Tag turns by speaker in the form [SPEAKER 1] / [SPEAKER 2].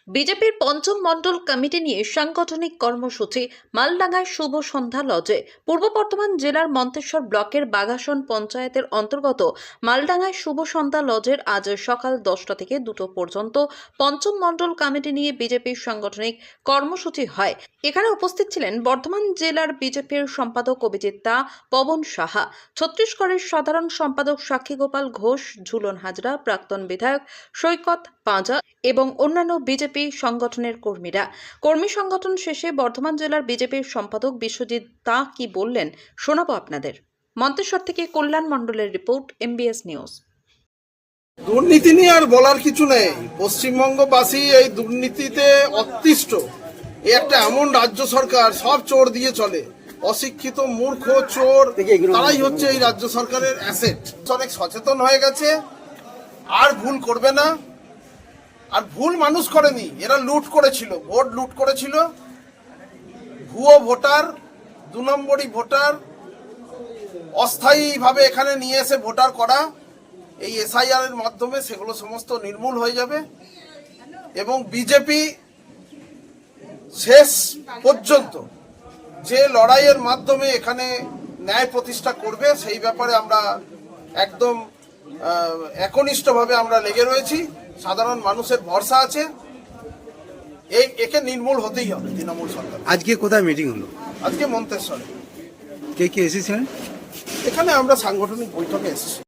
[SPEAKER 1] বিজেপির পঞ্চম মণ্ডল কমিটি নিয়ে সাংগঠনিক কর্মসূচি মালডাঙ্গায় শুভ সন্ধ্যা লজে। পূর্ব বর্ধমান জেলার মন্তেশ্বর ব্লকের বাঘাসন পঞ্চায়েতের অন্তর্গত মালডাঙ্গায় শুভ সন্ধ্যা লজের আজ সকাল 10টা থেকে 2টো পর্যন্ত পঞ্চম মণ্ডল কমিটি নিয়ে বিজেপির সাংগঠনিক কর্মসূচি হয়। এখানে উপস্থিত ছিলেন বর্ধমান জেলার বিজেপির সম্পাদক অভিজিৎ দা, পবন সাহা, ছত্তিশগড়ের সাধারণ সম্পাদক সাক্ষী গোপাল ঘোষ, ঝুলন হাজরা, প্রাক্তন বিধায়ক সৈকত পাঁজা এবং অন্যান্য বিজেপি সংগঠনের কর্মীরা। কর্মী সংগঠন শেষে বর্ধমান জেলার বিজেপির সম্পাদক বিশ্বজিৎ দা কি বললেন শোনাবো আপনাদের। মন্তেশ্বর থেকে কল্যাণ মণ্ডলের রিপোর্ট, MBS নিউজ।
[SPEAKER 2] দুর্নীতি নিয়ে আর বলার কিছু নেই। পশ্চিমবঙ্গবাসী এই দুর্নীতিতে অতিষ্ঠ। এই একটা এমন রাজ্য সরকার, সব চোর দিয়ে চলে। অশিক্ষিত মূর্খ চোর তারাই হচ্ছে এই রাজ্য সরকারের অ্যাসেট। অনেক সচেতন হয়ে গেছে, আর ভুল করবে না। আর ভুল মানুষ করেনি, এরা লুট করেছিল, ভোট লুট করেছিল। ভুয়ো ভোটার, 2 নম্বরই ভোটার অস্থায়ীভাবে এখানে নিয়ে এসে ভোটার করা, এই SIR এর মাধ্যমে সেগুলো সমস্ত নির্মূল হয়ে যাবে। এবং বিজেপি শেষ পর্যন্ত যে লড়াইয়ের মাধ্যমে এখানে ন্যায় প্রতিষ্ঠা করবে, সেই ব্যাপারে আমরা একদম একনিষ্ঠভাবে আমরা লেগে রয়েছি। সাধারণ মানুষের ভরসা আছে, একে নির্মূল হতেই হবে তৃণমূল সরকার।
[SPEAKER 3] আজকে কোথায় মিটিং হলো?
[SPEAKER 2] আজকে মন্তেশ্বরে।
[SPEAKER 3] কে কে এসেছিলেন?
[SPEAKER 2] এখানে আমরা সাংগঠনিক বৈঠকে এসেছি।